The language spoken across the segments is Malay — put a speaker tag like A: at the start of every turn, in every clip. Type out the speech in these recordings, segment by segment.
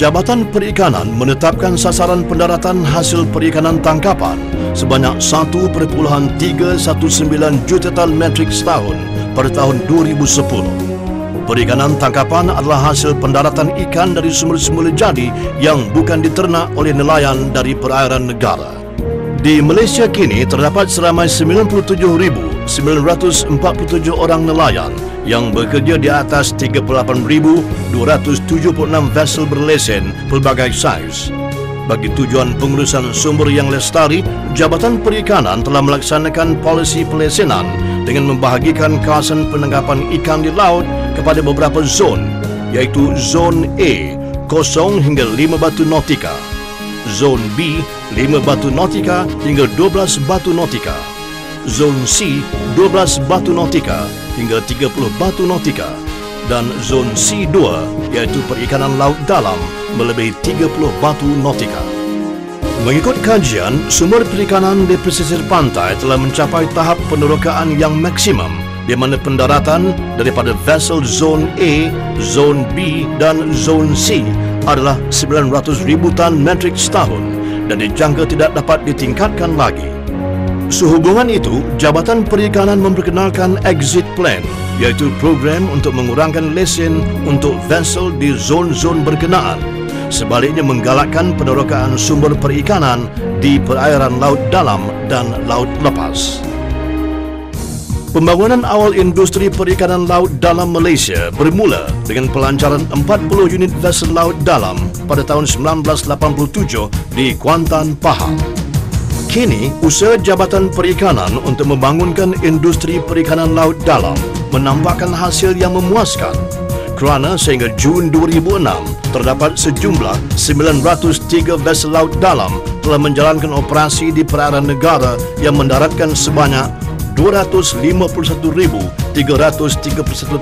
A: Jabatan Perikanan menetapkan sasaran pendaratan hasil perikanan tangkapan sebanyak 1.319 juta tan metrik setahun pada tahun 2010. Perikanan tangkapan adalah hasil pendaratan ikan dari sumber semula jadi yang bukan diternak oleh nelayan dari perairan negara. Di Malaysia kini terdapat seramai 97,947 orang nelayan yang bekerja di atas 38,276 vessel berlesen pelbagai saiz. Bagi tujuan pengurusan sumber yang lestari, Jabatan Perikanan telah melaksanakan polisi pelesenan dengan membahagikan kawasan penangkapan ikan di laut kepada beberapa zon, iaitu Zon A, 0 hingga 5 batu nautika, Zon B, 5 batu nautika hingga 12 batu nautika, Zon C, 12 batu nautika hingga 30 batu nautika, dan Zon C2, iaitu perikanan laut dalam melebihi 30 batu nautika. Mengikut kajian, sumber perikanan di pesisir pantai telah mencapai tahap penerokaan yang maksimum, di mana pendaratan daripada vessel Zon A, Zon B dan Zon C adalah 900,000 tan metrik setahun dan dijangka tidak dapat ditingkatkan lagi. Sehubungan itu, Jabatan Perikanan memperkenalkan Exit Plan, iaitu program untuk mengurangkan lesen untuk vessel di zon-zon berkenaan, sebaliknya menggalakkan penerokaan sumber perikanan di perairan laut dalam dan laut lepas. Pembangunan awal industri perikanan laut dalam Malaysia bermula dengan pelancaran 40 unit vessel laut dalam pada tahun 1987 di Kuantan, Pahang. Kini, usaha Jabatan Perikanan untuk membangunkan industri perikanan laut dalam menampakkan hasil yang memuaskan, kerana sehingga Jun 2006 terdapat sejumlah 903 vessel laut dalam telah menjalankan operasi di perairan negara yang mendaratkan sebanyak 251,331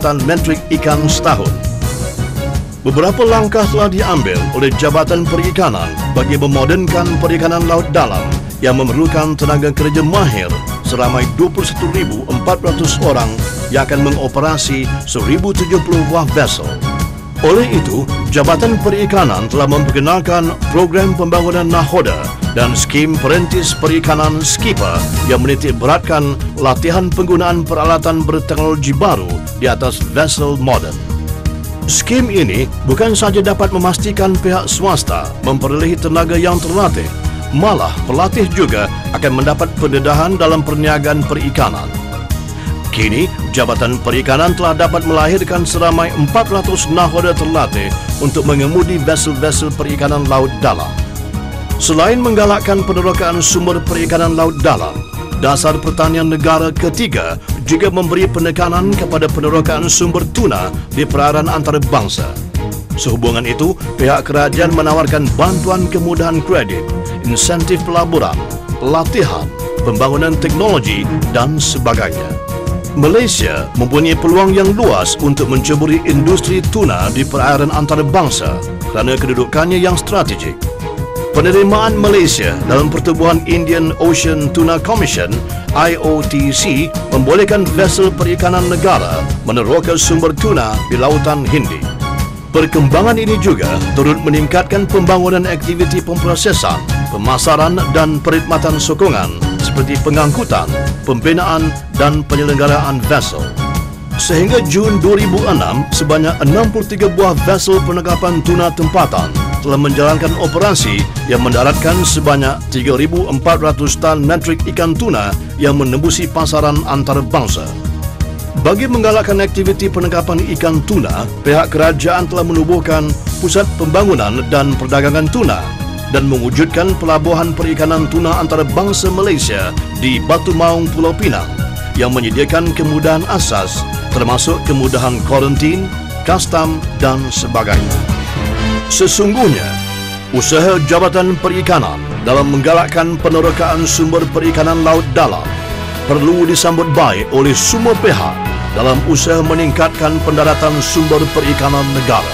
A: tan metrik ikan setahun. Beberapa langkah telah diambil oleh Jabatan Perikanan bagi memodernkan perikanan laut dalam yang memerlukan tenaga kerja mahir seramai 21,400 orang yang akan mengoperasi 1,070 buah vessel. Oleh itu, Jabatan Perikanan telah memperkenalkan program pembangunan nahoda dan skim perintis perikanan skipper yang menitik beratkan latihan penggunaan peralatan berteknologi baru di atas vessel moden. Skim ini bukan sahaja dapat memastikan pihak swasta memperolehi tenaga yang terlatih, malah pelatih juga akan mendapat pendedahan dalam perniagaan perikanan. Kini, Jabatan Perikanan telah dapat melahirkan seramai 400 nahoda terlatih untuk mengemudi vessel-vessel perikanan laut dalam. Selain menggalakkan penerokaan sumber perikanan laut dalam, Dasar Pertanian Negara ketiga juga memberi penekanan kepada penerokaan sumber tuna di perairan antarabangsa. Sehubungan itu, pihak kerajaan menawarkan bantuan kemudahan kredit, insentif pelaburan, pelatihan, pembangunan teknologi dan sebagainya. Malaysia mempunyai peluang yang luas untuk menceburi industri tuna di perairan antarabangsa kerana kedudukannya yang strategik. Penerimaan Malaysia dalam Pertubuhan Indian Ocean Tuna Commission (IOTC) membolehkan vessel perikanan negara meneroka sumber tuna di Lautan Hindi. Perkembangan ini juga turut meningkatkan pembangunan aktiviti pemprosesan, pemasaran dan perkhidmatan sokongan seperti pengangkutan, pembinaan dan penyelenggaraan vessel. Sehingga Jun 2006, sebanyak 63 buah vessel penangkapan tuna tempatan telah menjalankan operasi yang mendaratkan sebanyak 3,400 tan metrik ikan tuna yang menembusi pasaran antarabangsa. Bagi menggalakkan aktiviti penangkapan ikan tuna, pihak kerajaan telah menubuhkan Pusat Pembangunan dan Perdagangan Tuna dan mewujudkan Pelabuhan Perikanan Tuna Antarabangsa Malaysia di Batu Maung, Pulau Pinang yang menyediakan kemudahan asas termasuk kemudahan kuarantin, kastam dan sebagainya. Sesungguhnya, usaha Jabatan Perikanan dalam menggalakkan penerokaan sumber perikanan laut dalam perlu disambut baik oleh semua pihak dalam usaha meningkatkan pendaratan sumber perikanan negara.